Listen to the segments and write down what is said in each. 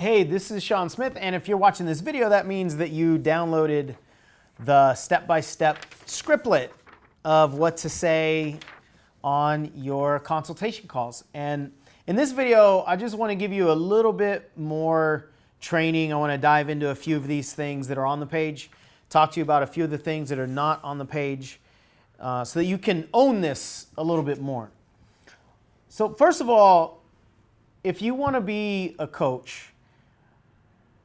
Hey, this is Sean Smith, and if you're watching this video, that means that you downloaded the step-by-step scriptlet of what to say on your consultation calls. And in this video, I just want to give you a little bit more training. I want to dive into a few of these things that are on the page, talk to you about a few of the things that are not on the page, so that you can own this a little bit more. So first of all, if you want to be a coach,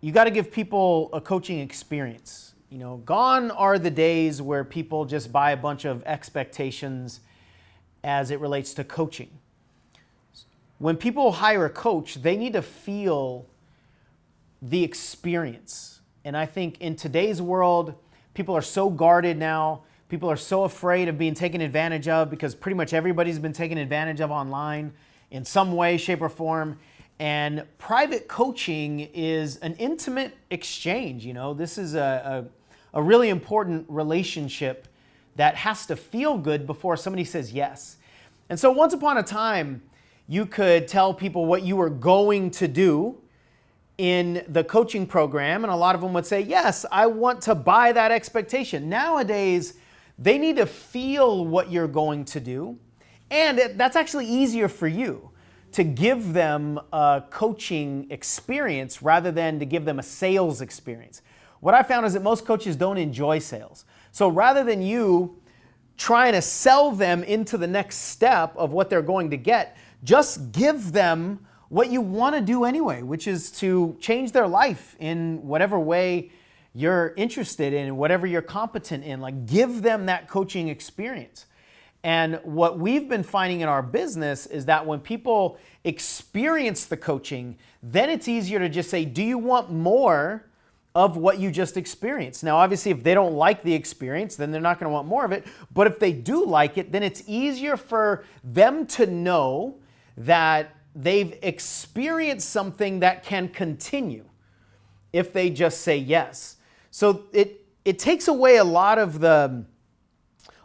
you got to give people a coaching experience. You know, gone are the days where people just buy a bunch of expectations as it relates to coaching. When people hire a coach, they need to feel the experience. And I think in today's world, people are so guarded now. People are so afraid of being taken advantage of because pretty much everybody's been taken advantage of online in some way, shape, or form. And private coaching is an intimate exchange. You know, this is a really important relationship that has to feel good before somebody says yes. And so once upon a time, you could tell people what you were going to do in the coaching program, and a lot of them would say, yes, I want to buy that expectation. Nowadays, they need to feel what you're going to do, and that's actually easier for you to give them a coaching experience rather than to give them a sales experience. What I found is that most coaches don't enjoy sales. So rather than you trying to sell them into the next step of what they're going to get, just give them what you want to do anyway, which is to change their life in whatever way you're interested in, whatever you're competent in. Like, give them that coaching experience. And what we've been finding in our business is that when people experience the coaching, then it's easier to just say, do you want more of what you just experienced? Now, obviously, if they don't like the experience, then they're not going to want more of it. But if they do like it, then it's easier for them to know that they've experienced something that can continue if they just say yes. So it takes away a lot of the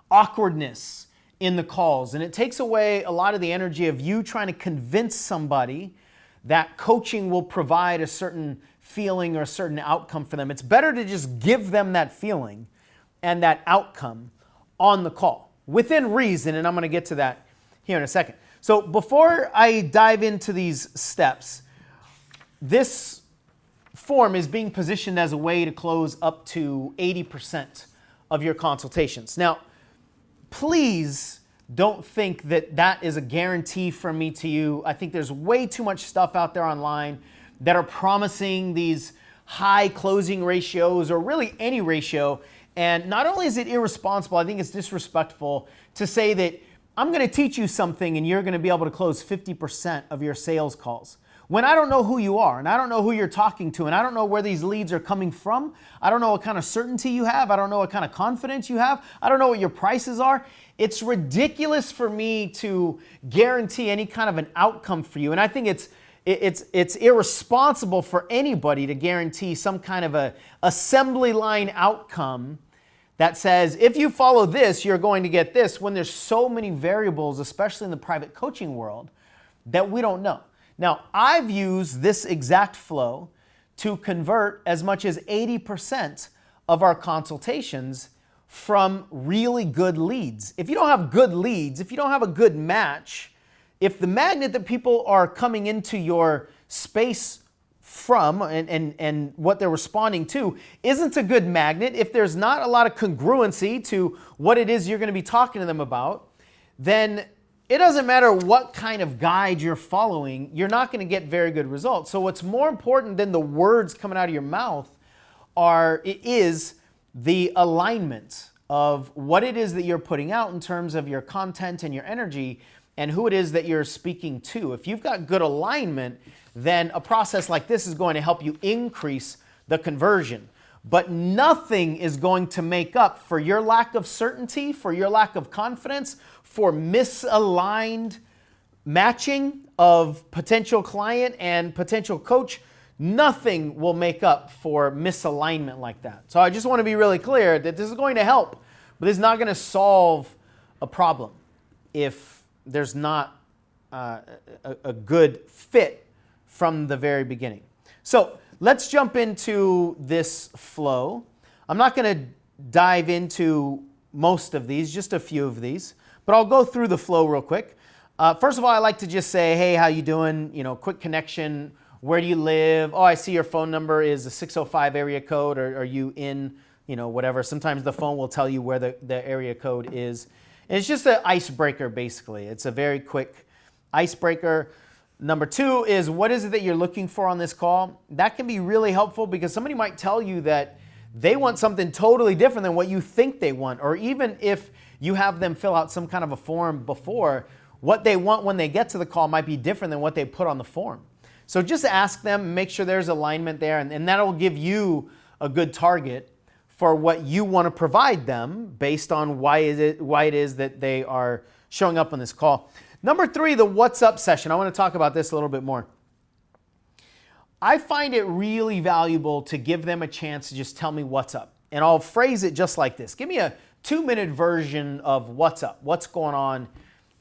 awkwardness in the calls, and it takes away a lot of the energy of you trying to convince somebody that coaching will provide a certain feeling or a certain outcome for them. It's better to just give them that feeling and that outcome on the call within reason, and I'm going to get to that here in a second. So before I dive into these steps, this form is being positioned as a way to close up to 80% of your consultations. Now, please don't think that that is a guarantee from me to you. I think there's way too much stuff out there online that are promising these high closing ratios or really any ratio. And not only is it irresponsible, I think it's disrespectful to say that I'm going to teach you something and you're going to be able to close 50% of your sales calls. When I don't know who you are, and I don't know who you're talking to, and I don't know where these leads are coming from, I don't know what kind of certainty you have, I don't know what kind of confidence you have, I don't know what your prices are, it's ridiculous for me to guarantee any kind of an outcome for you. And I think it's irresponsible for anybody to guarantee some kind of a assembly line outcome that says, if you follow this, you're going to get this, when there's so many variables, especially in the private coaching world, that we don't know. Now, I've used this exact flow to convert as much as 80% of our consultations from really good leads. If you don't have good leads, if you don't have a good match, if the magnet that people are coming into your space from and what they're responding to isn't a good magnet, if there's not a lot of congruency to what it is you're going to be talking to them about, then it doesn't matter what kind of guide you're following, you're not going to get very good results. So what's more important than the words coming out of your mouth is the alignment of what it is that you're putting out in terms of your content and your energy and who it is that you're speaking to. If you've got good alignment, then a process like this is going to help you increase the conversion. But nothing is going to make up for your lack of certainty, for your lack of confidence, for misaligned matching of potential client and potential coach. Nothing will make up for misalignment like that. So I just want to be really clear that this is going to help, but this is not going to solve a problem if there's not a good fit from the very beginning. So let's jump into this flow. I'm not going to dive into most of these, just a few of these, but I'll go through the flow real quick. First of all, I like to just say, hey, how you doing? You know, quick connection. Where do you live? Oh, I see your phone number is a 605 area code. Or are you in, you know, whatever. Sometimes the phone will tell you where the area code is. And it's just an icebreaker, basically. It's a very quick icebreaker. Number two is, what is it that you're looking for on this call? That can be really helpful because somebody might tell you that they want something totally different than what you think they want. Or even if you have them fill out some kind of a form before, what they want when they get to the call might be different than what they put on the form. So just ask them, make sure there's alignment there, and that'll give you a good target for what you want to provide them based on why it is that they are showing up on this call. Number three, the what's up session. I want to talk about this a little bit more. I find it really valuable to give them a chance to just tell me what's up. And I'll phrase it just like this. Give me a 2-minute version of what's up, what's going on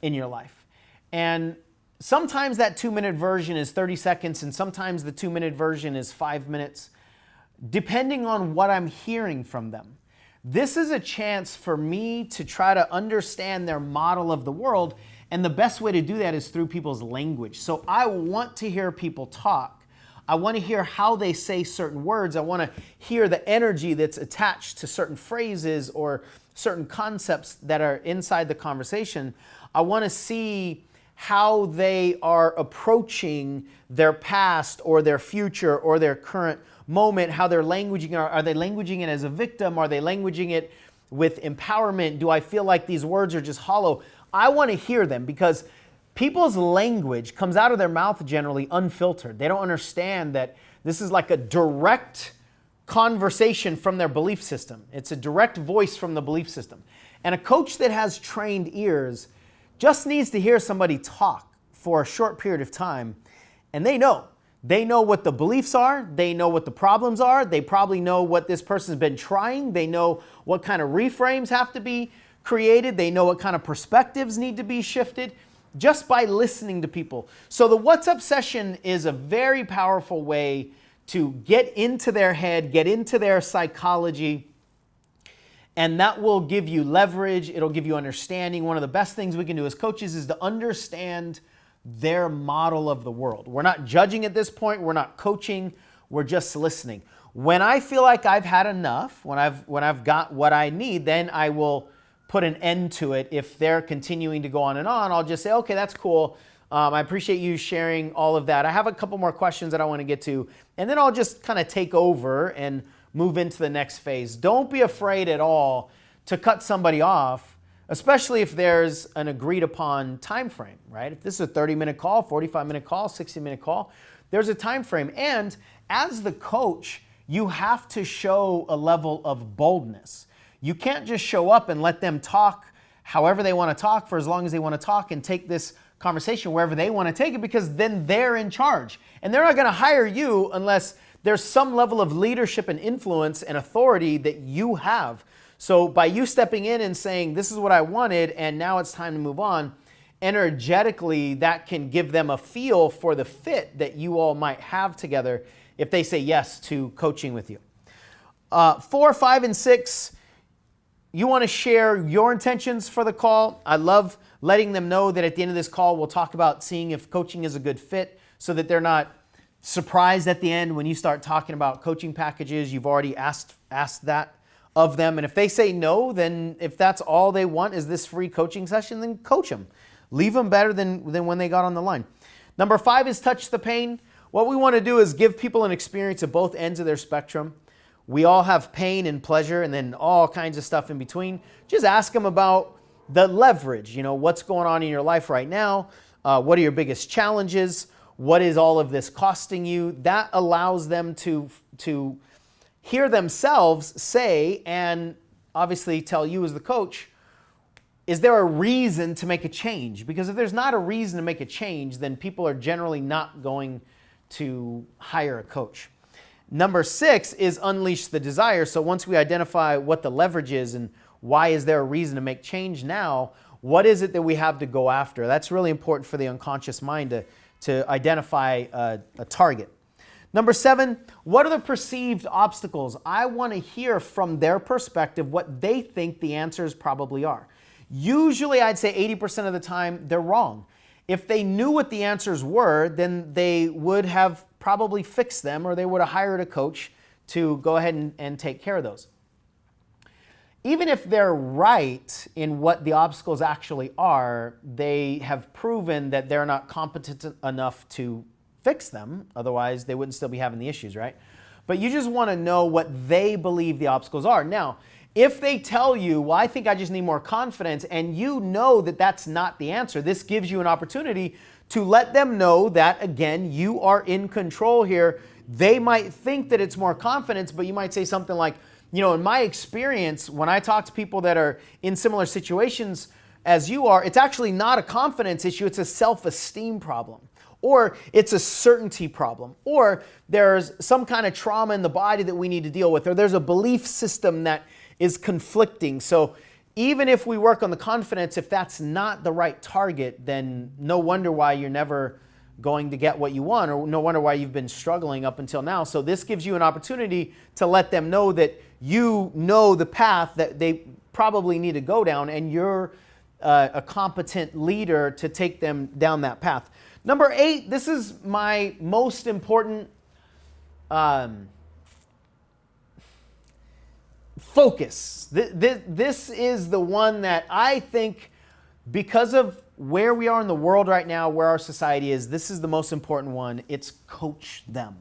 in your life. And sometimes that 2-minute version is 30 seconds, and sometimes the 2-minute version is 5 minutes, depending on what I'm hearing from them. This is a chance for me to try to understand their model of the world, and the best way to do that is through people's language. So I want to hear people talk. I want to hear how they say certain words. I want to hear the energy that's attached to certain phrases or certain concepts that are inside the conversation. I want to see how they are approaching their past or their future or their current moment, how they're languaging it. Are they languaging it as a victim? Are they languaging it with empowerment? Do I feel like these words are just hollow? I want to hear them because people's language comes out of their mouth generally unfiltered. They don't understand that this is like a direct conversation from their belief system. It's a direct voice from the belief system. And a coach that has trained ears just needs to hear somebody talk for a short period of time, and they know. They know what the beliefs are. They know what the problems are. They probably know what this person's been trying. They know what kind of reframes have to be created. They know what kind of perspectives need to be shifted just by listening to people. So the What's Up session is a very powerful way to get into their head, get into their psychology, and that will give you leverage. It'll give you understanding. One of the best things we can do as coaches is to understand their model of the world. We're not judging at this point. We're not coaching. We're just listening. When I feel like I've had enough, when I've got what I need, then I will put an end to it. If they're continuing to go on and on, I'll just say, okay, that's cool. I appreciate you sharing all of that. I have a couple more questions that I want to get to, and then I'll just kind of take over and move into the next phase. Don't be afraid at all to cut somebody off, especially if there's an agreed upon time frame, right? If this is a 30-minute call, 45-minute call, 60-minute call, there's a time frame. And as the coach, you have to show a level of boldness. You can't just show up and let them talk however they want to talk for as long as they want to talk and take this conversation wherever they want to take it, because then they're in charge. And they're not going to hire you unless there's some level of leadership and influence and authority that you have. So by you stepping in and saying, this is what I wanted and now it's time to move on, energetically that can give them a feel for the fit that you all might have together if they say yes to coaching with you. 4, 5, and 6, you want to share your intentions for the call. I love letting them know that at the end of this call, we'll talk about seeing if coaching is a good fit so that they're not surprised at the end when you start talking about coaching packages. You've already asked that of them. And if they say no, then if that's all they want is this free coaching session, then coach them. Leave them better than when they got on the line. Number 5 is touch the pain. What we want to do is give people an experience at both ends of their spectrum. We all have pain and pleasure and then all kinds of stuff in between. Just ask them about the leverage. You know, what's going on in your life right now? What are your biggest challenges? What is all of this costing you? That allows them to hear themselves say, and obviously tell you as the coach, is there a reason to make a change? Because if there's not a reason to make a change, then people are generally not going to hire a coach. Number 6 is unleash the desire. So once we identify what the leverage is and why is there a reason to make change now, what is it that we have to go after? That's really important for the unconscious mind to identify a target. Number 7, what are the perceived obstacles? I want to hear from their perspective what they think the answers probably are. Usually, I'd say 80% of the time, they're wrong. If they knew what the answers were, then they would have probably fixed them, or they would have hired a coach to go ahead and take care of those. Even if they're right in what the obstacles actually are, they have proven that they're not competent enough to fix them. Otherwise, they wouldn't still be having the issues, right? But you just want to know what they believe the obstacles are. Now, if they tell you, well, I think I just need more confidence, and you know that that's not the answer, this gives you an opportunity to let them know that, again, you are in control here. They might think that it's more confidence, but you might say something like, you know, in my experience, when I talk to people that are in similar situations as you are, it's actually not a confidence issue, it's a self-esteem problem. Or it's a certainty problem, or there's some kind of trauma in the body that we need to deal with, or there's a belief system that is conflicting. So even if we work on the confidence, if that's not the right target, then no wonder why you're never going to get what you want, or no wonder why you've been struggling up until now. So this gives you an opportunity to let them know that you know the path that they probably need to go down, and you're a competent leader to take them down that path. Number 8, this is my most important focus. This is the one that I think, because of where we are in the world right now, where our society is, this is the most important one. It's coach them.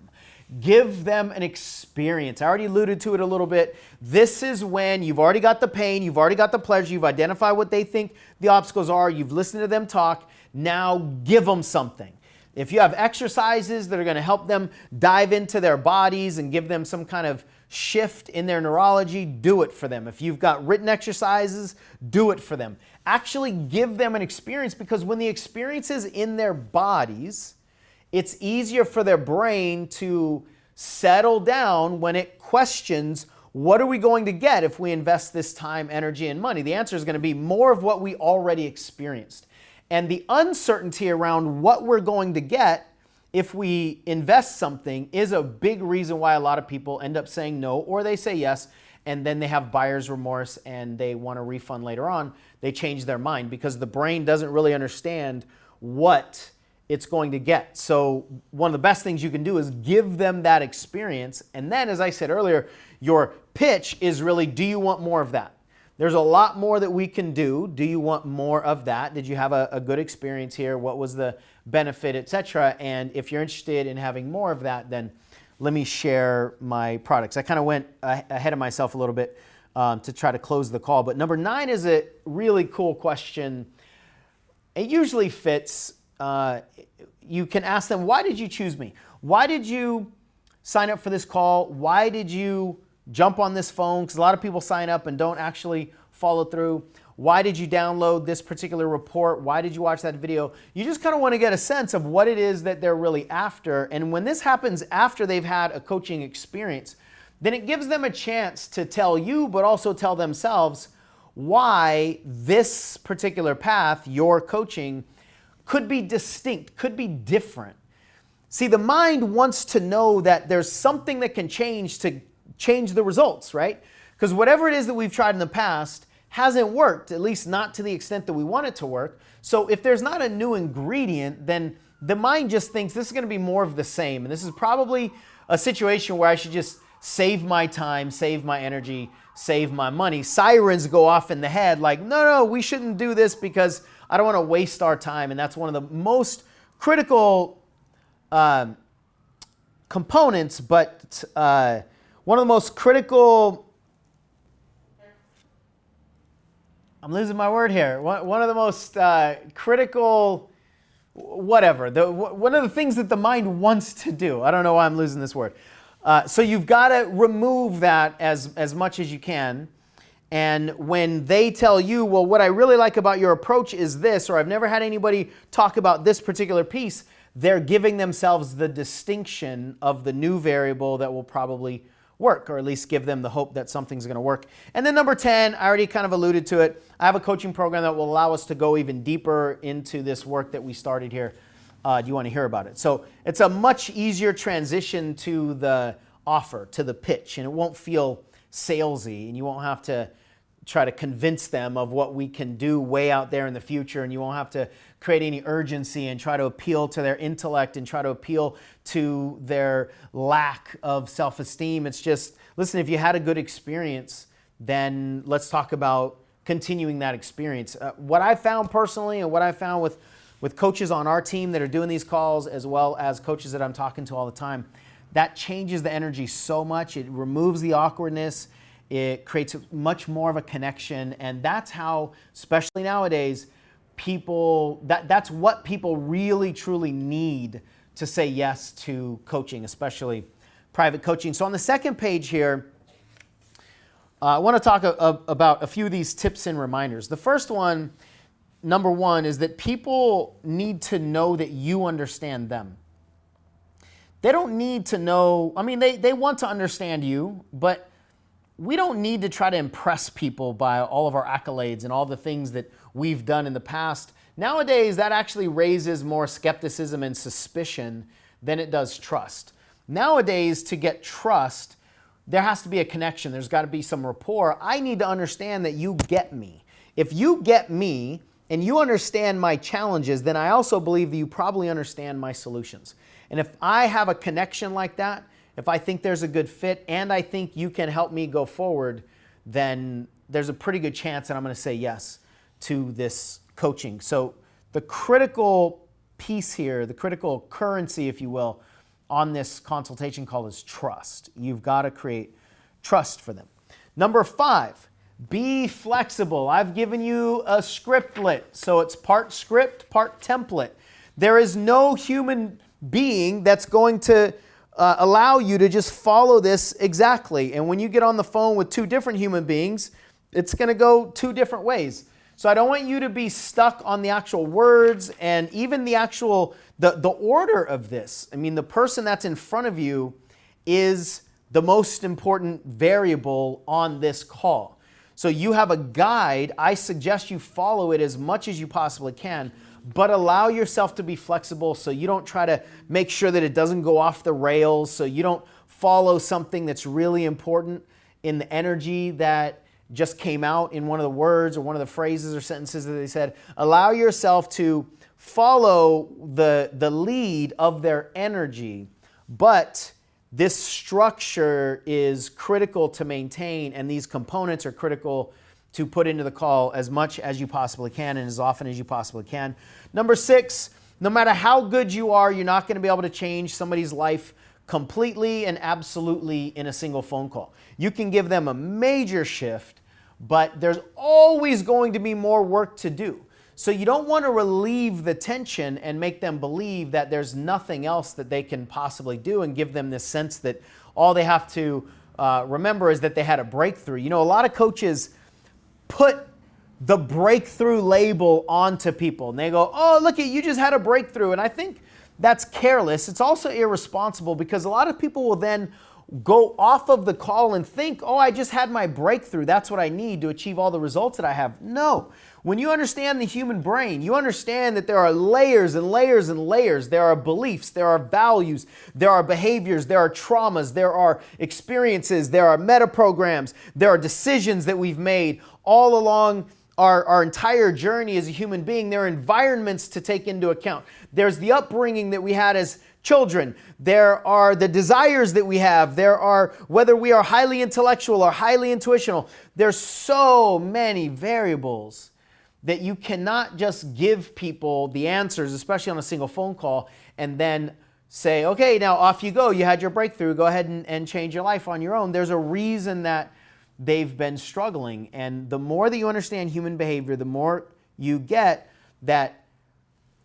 Give them an experience. I already alluded to it a little bit. This is when you've already got the pain, you've already got the pleasure, you've identified what they think the obstacles are, you've listened to them talk. Now give them something. If you have exercises that are going to help them dive into their bodies and give them some kind of shift in their neurology, do it for them. If you've got written exercises, do it for them. Actually give them an experience, because when the experience is in their bodies, it's easier for their brain to settle down when it questions, what are we going to get if we invest this time, energy, and money? The answer is going to be more of what we already experienced. And the uncertainty around what we're going to get if we invest something is a big reason why a lot of people end up saying no, or they say yes, and then they have buyer's remorse and they want a refund later on. They change their mind because the brain doesn't really understand what it's going to get. So one of the best things you can do is give them that experience. And then, as I said earlier, your pitch is really, do you want more of that? There's a lot more that we can do. Do you want more of that? Did you have a good experience here? What was the benefit, etc.? And if you're interested in having more of that, then let me share my products. I kind of went ahead of myself a little bit to try to close the call. But number 9 is a really cool question. It usually fits. You can ask them, why did you choose me? Why did you sign up for this call? Why did you jump on this phone? Because a lot of people sign up and don't actually follow through. Why did you download this particular report? Why did you watch that video? You just kind of want to get a sense of what it is that they're really after. And when this happens after they've had a coaching experience, then it gives them a chance to tell you, but also tell themselves why this particular path, your coaching, could be distinct, could be different. See, the mind wants to know that there's something that can change to change the results, right? Because whatever it is that we've tried in the past hasn't worked, at least not to the extent that we want it to work. So if there's not a new ingredient, then the mind just thinks this is going to be more of the same. And this is probably a situation where I should just save my time, save my energy, save my money. Sirens go off in the head like, no, we shouldn't do this because I don't want to waste our time. And that's one of the most critical components, but one of the most critical, I'm losing my word here. One of the most critical, whatever, one of the things that the mind wants to do. I don't know why I'm losing this word. So you've got to remove that as much as you can. And when they tell you, well, what I really like about your approach is this, or I've never had anybody talk about this particular piece, they're giving themselves the distinction of the new variable that will probably work, or at least give them the hope that something's going to work. And then number 10, I already kind of alluded to it. I have a coaching program that will allow us to go even deeper into this work that we started here. do you want to hear about it? So it's a much easier transition to the offer, to the pitch, and it won't feel salesy, and you won't have to try to convince them of what we can do way out there in the future, and you won't have to create any urgency and try to appeal to their intellect and try to appeal to their lack of self-esteem. It's just, listen, if you had a good experience, then let's talk about continuing that experience. What I found personally, and what I found with coaches on our team that are doing these calls, as well as coaches that I'm talking to all the time, that changes the energy so much. It removes the awkwardness. It creates much more of a connection. And that's how, especially nowadays, that's what people really, truly need to say yes to coaching, especially private coaching. So on the second page here, I want to talk about a few of these tips and reminders. The first one, number one, is that people need to know that you understand them. They don't need to know, I mean, they want to understand you, but we don't need to try to impress people by all of our accolades and all the things that we've done in the past. Nowadays, that actually raises more skepticism and suspicion than it does trust. Nowadays, to get trust, there has to be a connection. There's got to be some rapport. I need to understand that you get me. If you get me and you understand my challenges, then I also believe that you probably understand my solutions. And if I have a connection like that, if I think there's a good fit and I think you can help me go forward, then there's a pretty good chance that I'm going to say yes to this coaching. So the critical piece here, the critical currency, if you will, on this consultation call is trust. You've got to create trust for them. Number 5, be flexible. I've given you a scriptlet, so it's part script, part template. There is no human being that's going to allow you to just follow this exactly. And when you get on the phone with 2 different human beings, it's going to go 2 different ways. So I don't want you to be stuck on the actual words and even the actual, the order of this. I mean, the person that's in front of you is the most important variable on this call. So you have a guide. I suggest you follow it as much as you possibly can, but allow yourself to be flexible so you don't try to make sure that it doesn't go off the rails, so you don't follow something that's really important in the energy that just came out in one of the words or one of the phrases or sentences that they said. Allow yourself to follow the lead of their energy, but this structure is critical to maintain, and these components are critical to put into the call as much as you possibly can and as often as you possibly can. Number 6, no matter how good you are, you're not going to be able to change somebody's life completely and absolutely in a single phone call. You can give them a major shift, but there's always going to be more work to do. So you don't want to relieve the tension and make them believe that there's nothing else that they can possibly do and give them this sense that all they have to remember is that they had a breakthrough. You know, a lot of coaches put the breakthrough label onto people and they go, oh, look, you just had a breakthrough. And I think that's careless. It's also irresponsible because a lot of people will then go off of the call and think, oh, I just had my breakthrough. That's what I need to achieve all the results that I have. No. When you understand the human brain, you understand that there are layers and layers and layers. There are beliefs, there are values, there are behaviors, there are traumas, there are experiences, there are meta programs, there are decisions that we've made all along our entire journey as a human being. There are environments to take into account. There's the upbringing that we had as children. There are the desires that we have. There are whether we are highly intellectual or highly intuitional. There's so many variables that you cannot just give people the answers, especially on a single phone call, and then say, okay, now off you go. You had your breakthrough. Go ahead and change your life on your own. There's a reason that they've been struggling. And the more that you understand human behavior, the more you get that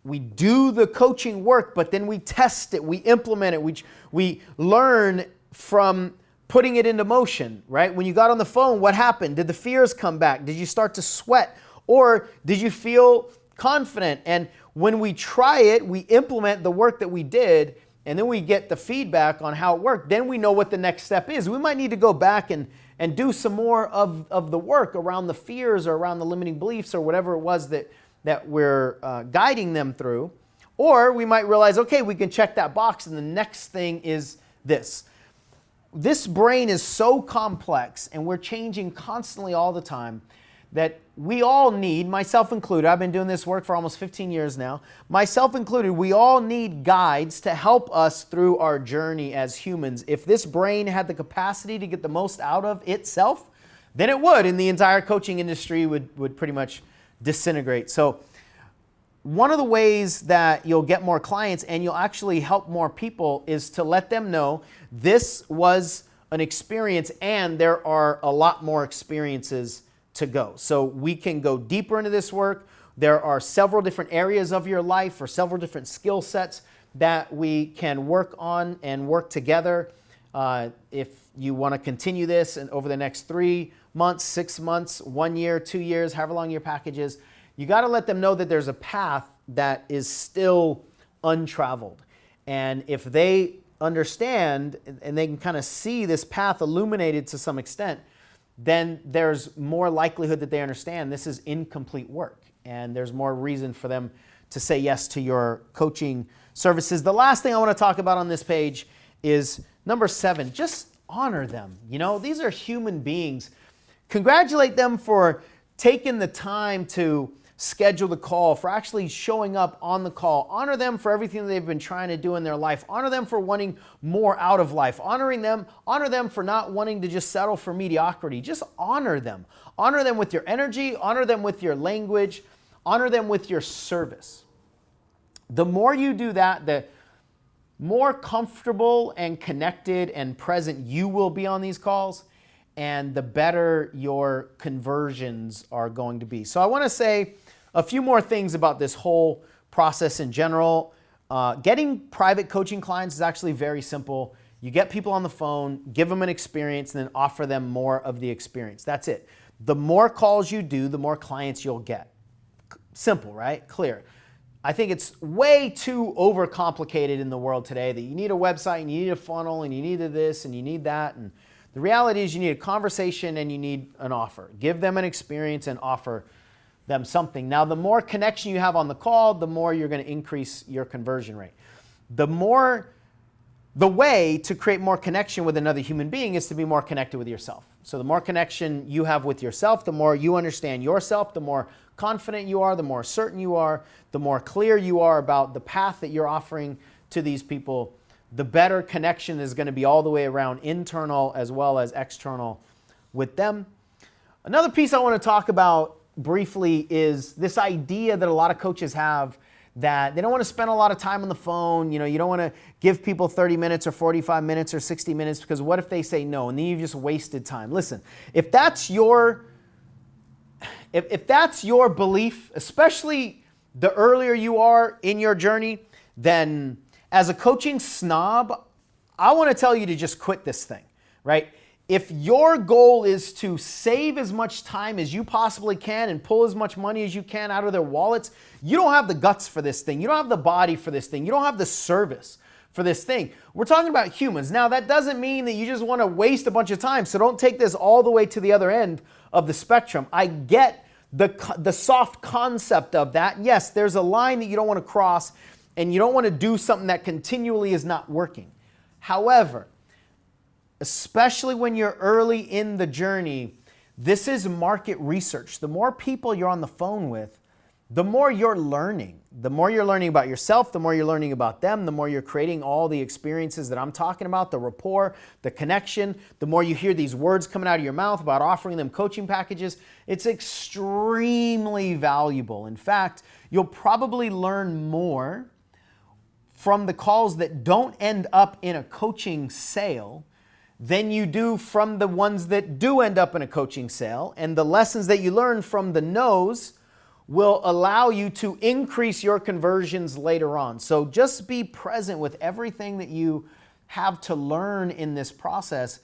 we do the coaching work, but then we test it, we implement it, we learn from putting it into motion, right? When you got on the phone, what happened? Did the fears come back? Did you start to sweat? Or did you feel confident? And when we try it, we implement the work that we did, and then we get the feedback on how it worked. Then we know what the next step is. We might need to go back and do some more of the work around the fears or around the limiting beliefs or whatever it was that we're guiding them through. Or we might realize, okay, we can check that box, and the next thing is this. This brain is so complex, and we're changing constantly all the time, that we all need, myself included, I've been doing this work for almost 15 years now, myself included, we all need guides to help us through our journey as humans. If this brain had the capacity to get the most out of itself, then it would, and the entire coaching industry would pretty much disintegrate. So one of the ways that you'll get more clients and you'll actually help more people is to let them know this was an experience and there are a lot more experiences to go. So we can go deeper into this work. There are several different areas of your life or several different skill sets that we can work on and work together. If you want to continue this and over the next 3 months, 6 months, 1 year, 2 years, however long your package is, you got to let them know that there's a path that is still untraveled. And if they understand and they can kind of see this path illuminated to some extent, then there's more likelihood that they understand this is incomplete work. And there's more reason for them to say yes to your coaching services. The last thing I want to talk about on this page is number 7, just honor them. You know, these are human beings. Congratulate them for taking the time to schedule the call, for actually showing up on the call. Honor them for everything they've been trying to do in their life. Honor them for wanting more out of life. Honor them for not wanting to just settle for mediocrity. Just honor them. Honor them with your energy. Honor them with your language. Honor them with your service. The more you do that, the more comfortable and connected and present you will be on these calls, and the better your conversions are going to be. So I want to say a few more things about this whole process in general. Getting private coaching clients is actually very simple. You get people on the phone, give them an experience, and then offer them more of the experience. That's it. The more calls you do, the more clients you'll get. Simple, right? Clear. I think it's way too overcomplicated in the world today that you need a website and you need a funnel and you need this and you need that. And the reality is you need a conversation and you need an offer. Give them an experience and offer them something. Now, the more connection you have on the call, the more you're going to increase your conversion rate. The way to create more connection with another human being is to be more connected with yourself. So the more connection you have with yourself, the more you understand yourself, the more confident you are, the more certain you are, the more clear you are about the path that you're offering to these people, the better connection is going to be all the way around, internal as well as external with them. Another piece I want to talk about briefly is this idea that a lot of coaches have that they don't want to spend a lot of time on the phone. You know, you don't want to give people 30 minutes or 45 minutes or 60 minutes because what if they say no? And then you've just wasted time. Listen, if that's your belief, especially the earlier you are in your journey, then as a coaching snob, I want to tell you to just quit this thing, right? If your goal is to save as much time as you possibly can and pull as much money as you can out of their wallets, you don't have the guts for this thing. You don't have the body for this thing. You don't have the service for this thing. We're talking about humans. Now, that doesn't mean that you just want to waste a bunch of time, so don't take this all the way to the other end of the spectrum. I get the soft concept of that. Yes, there's a line that you don't want to cross, and you don't want to do something that continually is not working. However, especially when you're early in the journey, this is market research. The more people you're on the phone with, the more you're learning. The more you're learning about yourself, the more you're learning about them, the more you're creating all the experiences that I'm talking about, the rapport, the connection, the more you hear these words coming out of your mouth about offering them coaching packages. It's extremely valuable. In fact, you'll probably learn more from the calls that don't end up in a coaching sale than you do from the ones that do end up in a coaching sale. And the lessons that you learn from the no's will allow you to increase your conversions later on. So just be present with everything that you have to learn in this process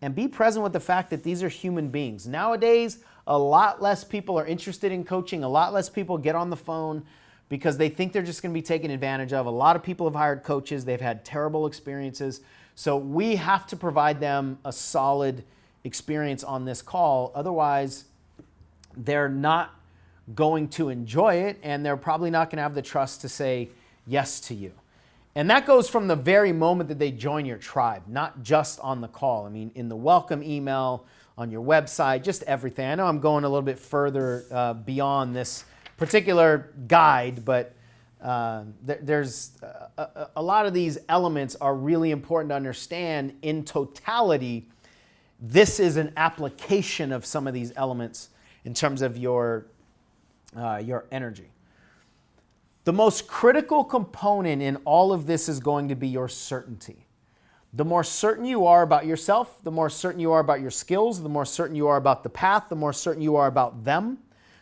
and be present with the fact that these are human beings. Nowadays, a lot less people are interested in coaching. A lot less people get on the phone because they think they're just going to be taken advantage of. A lot of people have hired coaches. They've had terrible experiences. So we have to provide them a solid experience on this call. Otherwise, they're not going to enjoy it, and they're probably not going to have the trust to say yes to you. And that goes from the very moment that they join your tribe, not just on the call. I mean, in the welcome email, on your website, just everything. I know I'm going a little bit further beyond this particular guide, but there's a lot of these elements are really important to understand in totality. This is an application of some of these elements in terms of your energy. The most critical component in all of this is going to be your certainty. The more certain you are about yourself, the more certain you are about your skills, the more certain you are about the path, the more certain you are about them,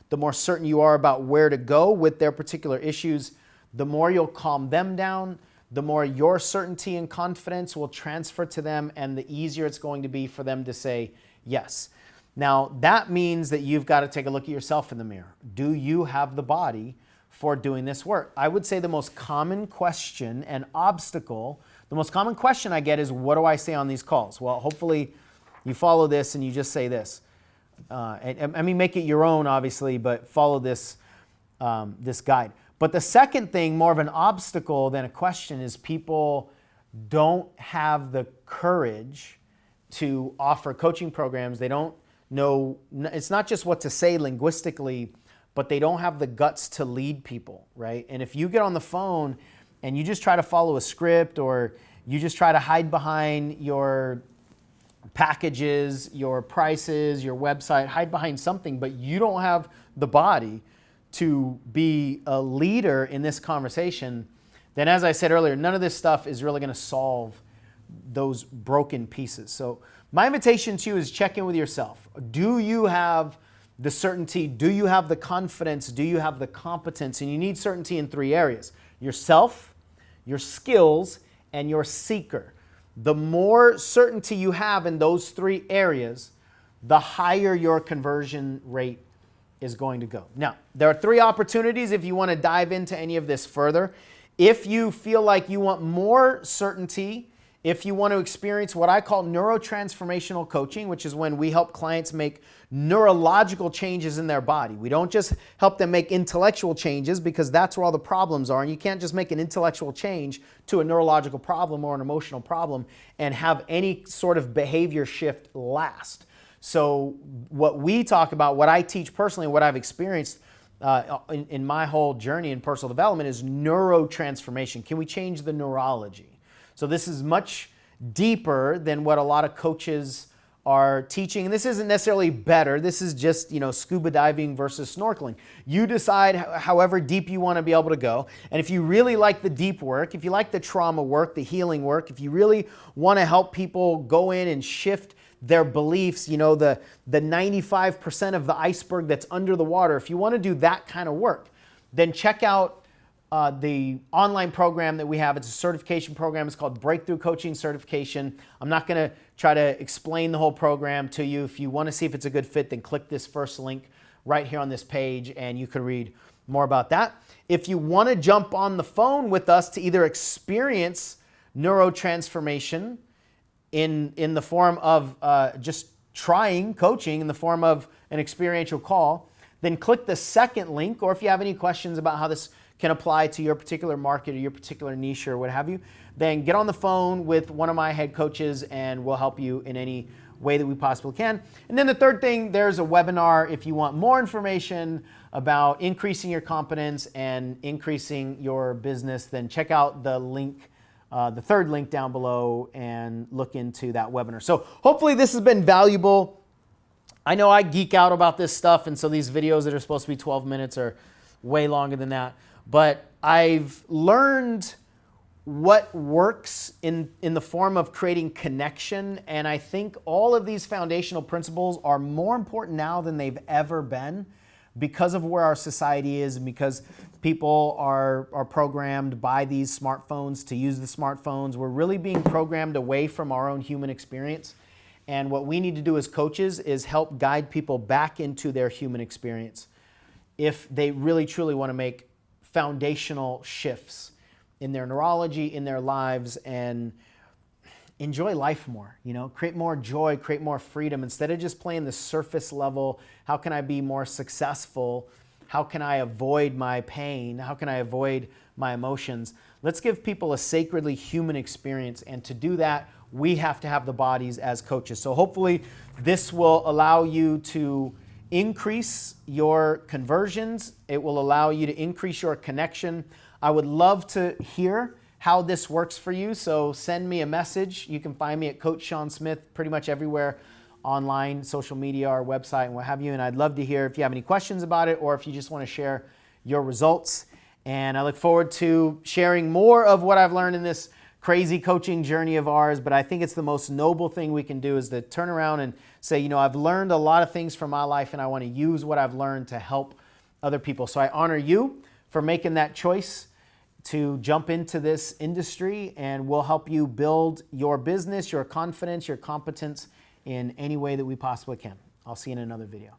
the more certain you are about where to go with their particular issues, the more you'll calm them down, the more your certainty and confidence will transfer to them, and the easier it's going to be for them to say yes. Now, that means that you've got to take a look at yourself in the mirror. Do you have the body for doing this work? I would say the most common question and obstacle, the most common question I get is, what do I say on these calls? Well, hopefully you follow this and you just say this. I mean, make it your own, obviously, but follow this, this guide. But the second thing, more of an obstacle than a question, is people don't have the courage to offer coaching programs. They don't know, it's not just what to say linguistically, but they don't have the guts to lead people, right? And if you get on the phone and you just try to follow a script, or you just try to hide behind your packages, your prices, your website, hide behind something, but you don't have the body to be a leader in this conversation, then as I said earlier, none of this stuff is really going to solve those broken pieces. So my invitation to you is check in with yourself. Do you have the certainty? Do you have the confidence? Do you have the competence? And you need certainty in three areas: yourself, your skills, and your seeker. The more certainty you have in those three areas, the higher your conversion rate is going to go. Now, there are three opportunities if you want to dive into any of this further. If you feel like you want more certainty, if you want to experience what I call neurotransformational coaching, which is when we help clients make neurological changes in their body. We don't just help them make intellectual changes, because that's where all the problems are. And you can't just make an intellectual change to a neurological problem or an emotional problem and have any sort of behavior shift last. So what we talk about, what I teach personally, what I've experienced in my whole journey in personal development, is neurotransformation. Can we change the neurology? So this is much deeper than what a lot of coaches are teaching. And this isn't necessarily better. This is just, scuba diving versus snorkeling. You decide however deep you want to be able to go. And if you really like the deep work, if you like the trauma work, the healing work, if you really want to help people go in and shift their beliefs, the 95% of the iceberg that's under the water, if you want to do that kind of work, then check out the online program that we have. It's a certification program. It's called Breakthrough Coaching Certification. I'm not going to try to explain the whole program to you. If you want to see if it's a good fit, then click this first link right here on this page and you can read more about that. If you want to jump on the phone with us to either experience neurotransformation in the form of just trying coaching in the form of an experiential call, then click the second link. Or if you have any questions about how this can apply to your particular market or your particular niche or what have you, then get on the phone with one of my head coaches and we'll help you in any way that we possibly can. And then the third thing, there's a webinar. If you want more information about increasing your competence and increasing your business, then check out the link, the third link down below, and look into that webinar. So hopefully this has been valuable. I know I geek out about this stuff, and so these videos that are supposed to be 12 minutes are way longer than that. But I've learned what works in the form of creating connection, and I think all of these foundational principles are more important now than they've ever been because of where our society is and because people are programmed by these smartphones to use the smartphones. We're really being programmed away from our own human experience. And what we need to do as coaches is help guide people back into their human experience if they really truly want to make foundational shifts in their neurology, in their lives, and enjoy life more, create more joy, create more freedom. Instead of just playing the surface level, how can I be more successful? How can I avoid my pain? How can I avoid my emotions? Let's give people a sacredly human experience, and to do that, we have to have the bodies as coaches. So hopefully this will allow you to increase your conversions. It will allow you to increase your connection. I would love to hear how this works for you. So send me a message. You can find me at Coach Sean Smith pretty much everywhere online, social media, our website, and what have you. And I'd love to hear if you have any questions about it or if you just want to share your results. And I look forward to sharing more of what I've learned in this crazy coaching journey of ours. But I think it's the most noble thing we can do is to turn around and say, you know, I've learned a lot of things from my life and I want to use what I've learned to help other people. So I honor you for making that choice to jump into this industry, and we'll help you build your business, your confidence, your competence in any way that we possibly can. I'll see you in another video.